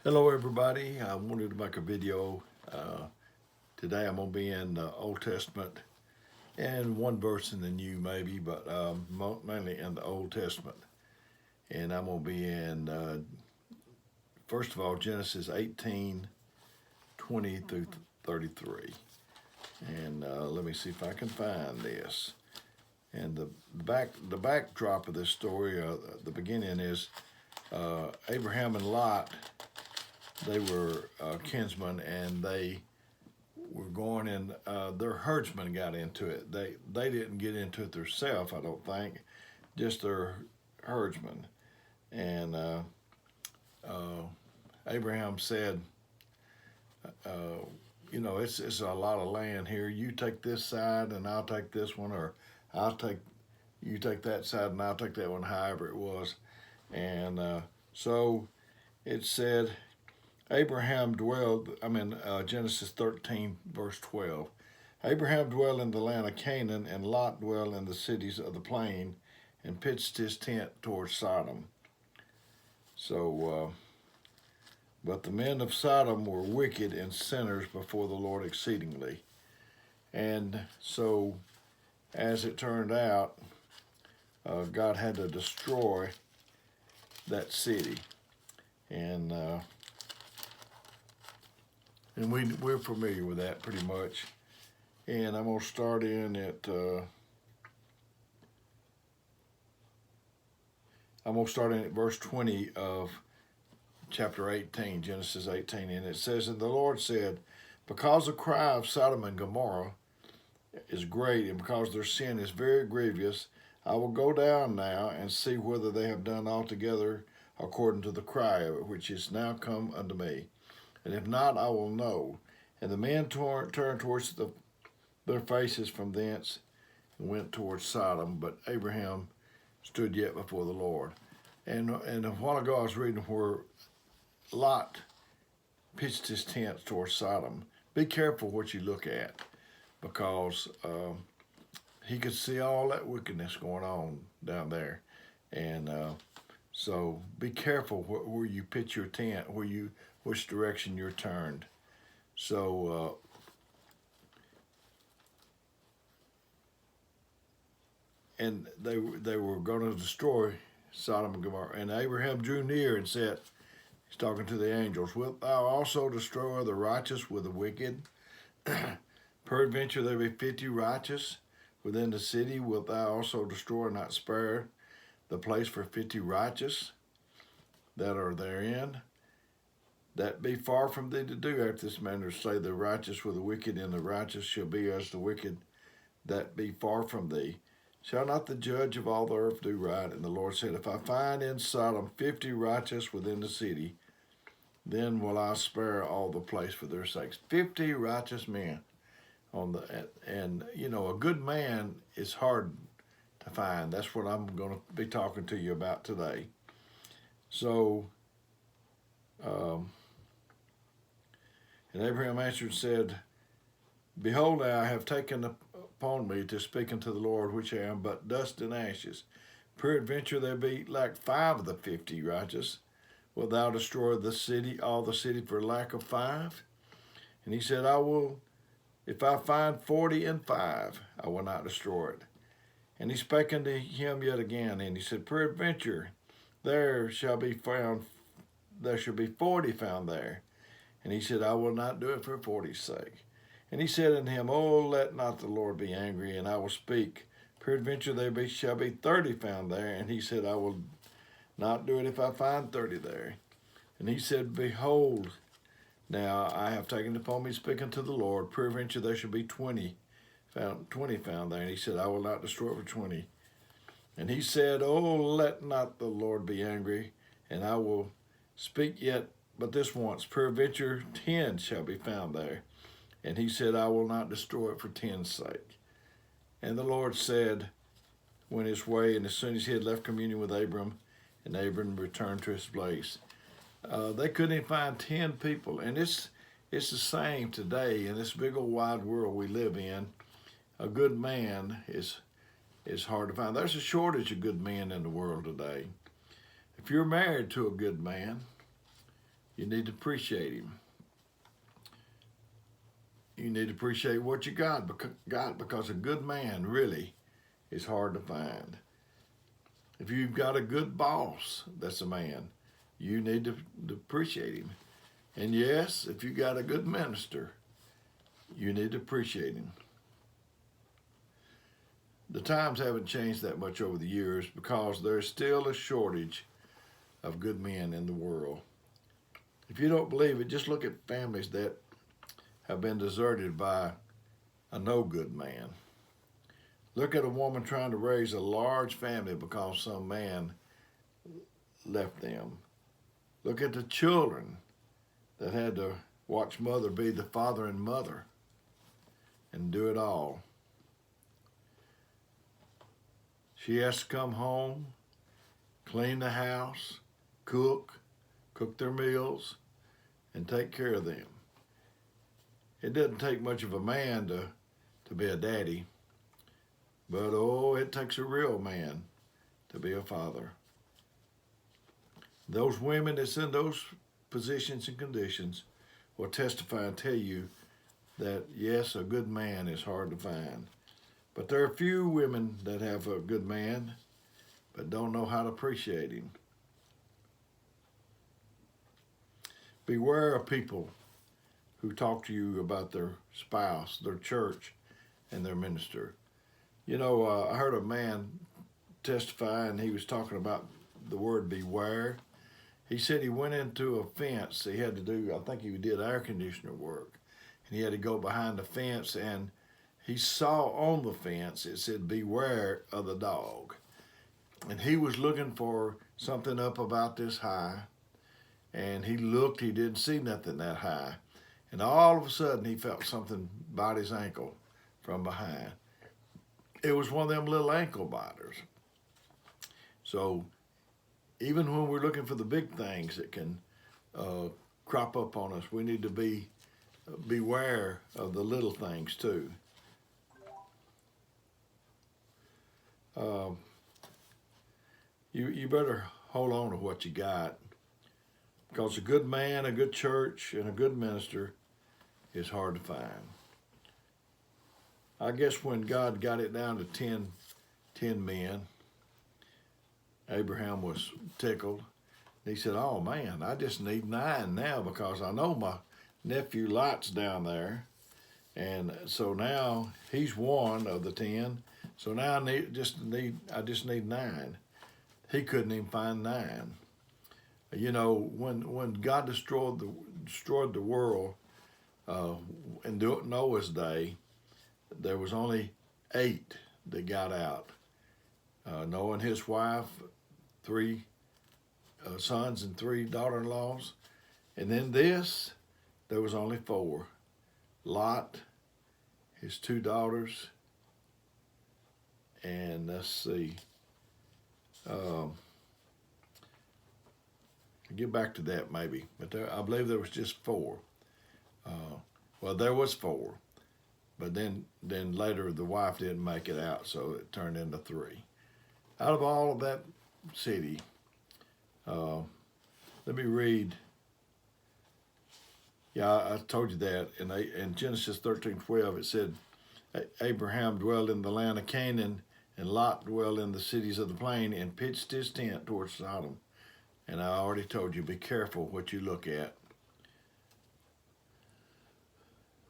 Hello, everybody. I wanted to make a video. Today I'm going to be in the Old Testament and one verse in the New, maybe, but mainly in the Old Testament. And I'm going to be in, first of all, Genesis 18:20 through 33. And let me see if I can find this. And the backdrop of this story, the beginning is Abraham and Lot. They were kinsmen, and they were going and their herdsmen got into it. They didn't get into it themselves, I don't think, just their herdsmen. And uh, Abraham said, it's a lot of land here. You take this side, and I'll take this one, or I'll take you take that side, and I'll take that one. However it was, and so it said Abraham dwelled. Genesis 13, verse 12. Abraham dwelled in the land of Canaan, and Lot dwelled in the cities of the plain, and pitched his tent towards Sodom. But the men of Sodom were wicked and sinners before the Lord exceedingly. And so, as it turned out, God had to destroy that city. And we're familiar with that pretty much. And I'm going to start in at verse 20 of chapter 18, Genesis 18. And it says, "And the Lord said, because the cry of Sodom and Gomorrah is great, and because their sin is very grievous, I will go down now and see whether they have done altogether according to the cry of it, which is now come unto me. And if not, I will know." And the men turned towards their faces from thence and went towards Sodom, but Abraham stood yet before the Lord. And a while ago I was reading where Lot pitched his tent towards Sodom. Be careful what you look at, because he could see all that wickedness going on down there. And so be careful where you pitch your tent, which direction you're turned. So and they were going to destroy Sodom and Gomorrah. And Abraham drew near and said, he's talking to the angels, "Wilt thou also destroy the righteous with the wicked? Peradventure there be 50 righteous within the city. Wilt thou also destroy and not spare the place for 50 righteous that are therein? That be far from thee to do after this manner, say the righteous with the wicked, and the righteous shall be as the wicked. That be far from thee. Shall not the judge of all the earth do right?" And the Lord said, "If I find in Sodom 50 righteous within the city, then will I spare all the place for their sakes." 50 righteous men and a good man is hard to find. That's what I'm going to be talking to you about today. So, and Abraham answered and said, "Behold, I have taken upon me to speak unto the Lord, which I am but dust and ashes. Peradventure there be like 5 of the 50 righteous. Wilt thou destroy the city, all the city, for lack of 5? And he said, I will, if I find 40 and 5, I will not destroy it. And he spake unto him yet again, and he said, Peradventure there shall be 40 found there. And he said, I will not do it for 40's sake. And he said unto him, Oh, let not the Lord be angry, and I will speak. Peradventure there shall be 30 found there. And he said, I will not do it if I find 30 there. And he said, Behold, now I have taken upon me speaking to the Lord. Peradventure there shall be 20 found there. And he said, I will not destroy it for 20. And he said, Oh, let not the Lord be angry, and I will speak yet but this once. Peradventure 10 shall be found there. And he said, I will not destroy it for 10's sake. And the Lord said, went his way, and as soon as he had left communion with Abram, and Abram returned to his place. They couldn't even find 10 people. And it's the same today in this big old wide world we live in. A good man is hard to find. There's a shortage of good men in the world today. If you're married to a good man, You need to appreciate him. You need to appreciate what you got because a good man really is hard to find. If you've got a good boss that's a man, you need to appreciate him. And yes, if you got a good minister, you need to appreciate him. The times haven't changed that much over the years because there's still a shortage of good men in the world. If you don't believe it, just look at families that have been deserted by a no good man. Look at a woman trying to raise a large family because some man left them. Look at the children that had to watch mother be the father and mother and do it all. She has to come home, clean the house, cook their meals, and take care of them. It doesn't take much of a man to be a daddy, but oh, it takes a real man to be a father. Those women that's in those positions and conditions will testify and tell you that yes, a good man is hard to find. But there are few women that have a good man but don't know how to appreciate him. Beware of people who talk to you about their spouse, their church, and their minister. You know, I heard a man testify, and he was talking about the word beware. He said he went into a fence. He had to do, I think he did air conditioner work, and he had to go behind the fence, and he saw on the fence, it said, beware of the dog. And he was looking for something up about this high, and he looked, he didn't see nothing that high. And all of a sudden, he felt something bite his ankle from behind. It was one of them little ankle biters. So even when we're looking for the big things that can crop up on us, we need to beware of the little things too. You better hold on to what you got, because a good man, a good church, and a good minister is hard to find. I guess when God got it down to 10 men, Abraham was tickled. He said, oh man, I just need 9 now because I know my nephew Lot's down there. And so now he's one of the 10. So now I just need 9. He couldn't even find 9. You know, when God destroyed the world in Noah's day, there was only 8 that got out. Noah and his wife, 3 sons and 3 daughter-in-laws. And then there was only 4. Lot, his 2 daughters, and let's see. I'll get back to that maybe, but I believe there was just 4. Well, there was 4, but then later the wife didn't make it out, so it turned into 3. Out of all of that city, let me read. Yeah, I told you that in Genesis 13:12 it said, Abraham dwelled in the land of Canaan, and Lot dwelled in the cities of the plain, and pitched his tent towards Sodom. And I already told you, be careful what you look at.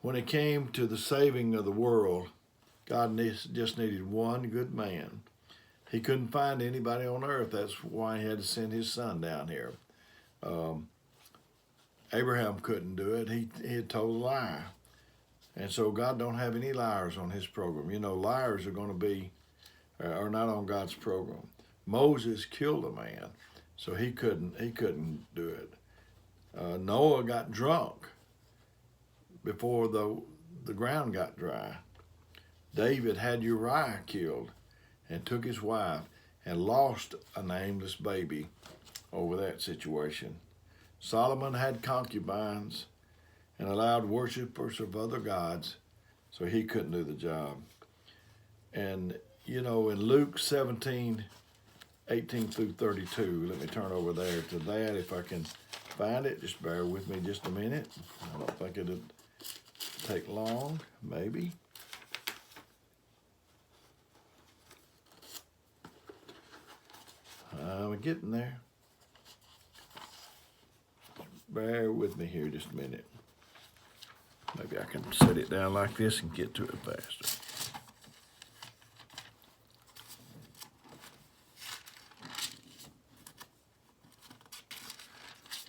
When it came to the saving of the world, God just needed one good man. He couldn't find anybody on earth. That's why he had to send his son down here. Abraham couldn't do it. He had told a lie. And so God don't have any liars on his program. You know, liars are not on God's program. Moses killed a man, so he couldn't do it. Noah got drunk before the ground got dry. David had Uriah killed and took his wife and lost a nameless baby over that situation. Solomon had concubines and allowed worshipers of other gods, so he couldn't do the job. And, you know, in Luke 17:18 through 32, let me turn over there to that if I can find it. Just bear with me just a minute. I don't think it'll take long, maybe. We're getting there. Bear with me here just a minute. Maybe I can set it down like this and get to it faster.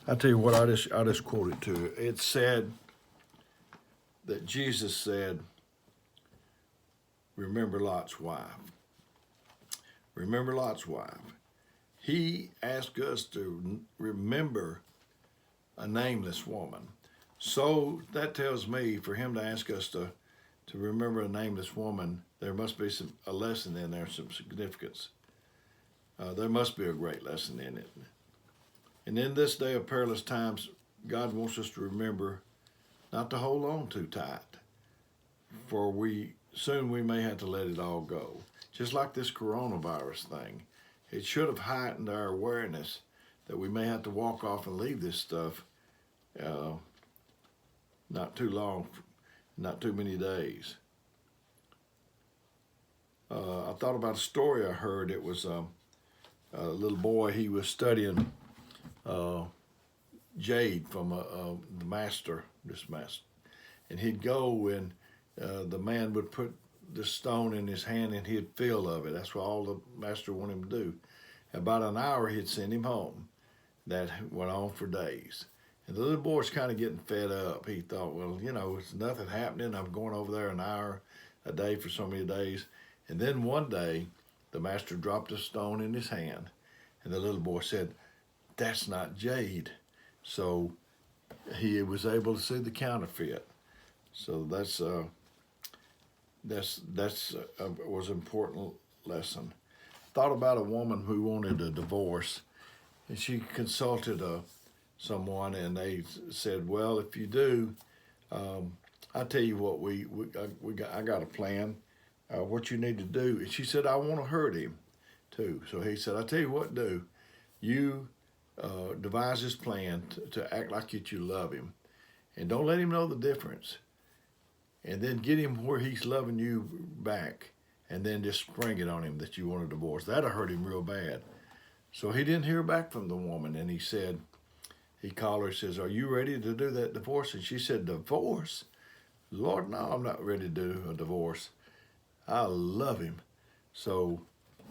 I tell you what, I just quoted to you. It said that Jesus said, remember Lot's wife. Remember Lot's wife. He asked us to remember a nameless woman. So that tells me for him to ask us to remember a nameless woman, there must be a lesson in there, some significance. There must be a great lesson in it. And in this day of perilous times, God wants us to remember not to hold on too tight, for soon we may have to let it all go. Just like this coronavirus thing, it should have heightened our awareness that we may have to walk off and leave this stuff not too long, not too many days. I thought about a story I heard. It was a little boy. He was studying jade from the master, and he'd go and the man would put the stone in his hand and he'd feel of it. That's what all the master wanted him to do. About an hour, he'd send him home. That went on for days. And the little boy's kind of getting fed up. He thought, well, it's nothing happening. I'm going over there an hour a day for so many days. And then one day, the master dropped a stone in his hand, and the little boy said, that's not jade. So he was able to see the counterfeit. So that's was an important lesson. Thought about a woman who wanted a divorce, and she consulted someone, and they said, well, if you do, I tell you what, I got a plan. What you need to do. And she said, I want to hurt him too. So he said, I tell you what, do you devise this plan to act like you love him, and don't let him know the difference, and then get him where he's loving you back, and then just spring it on him that you want a divorce. That'll hurt him real bad. So he didn't hear back from the woman, and he called her and says, are you ready to do that divorce? And she said, divorce? Lord, no, I'm not ready to do a divorce. I love him. So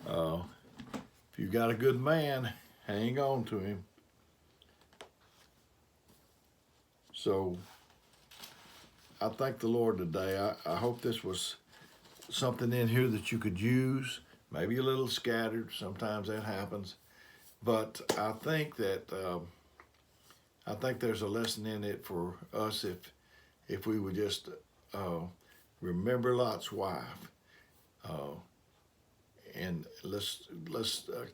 if you got a good man, hang on to him. So I thank the Lord today. I hope this was something in here that you could use, maybe a little scattered. Sometimes that happens. But I think that there's a lesson in it for us if we would just remember Lot's wife. And let's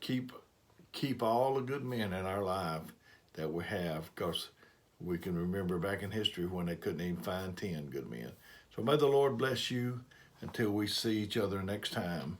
keep all the good men in our life that we have, because we can remember back in history when they couldn't even find 10 good men. So may the Lord bless you until we see each other next time.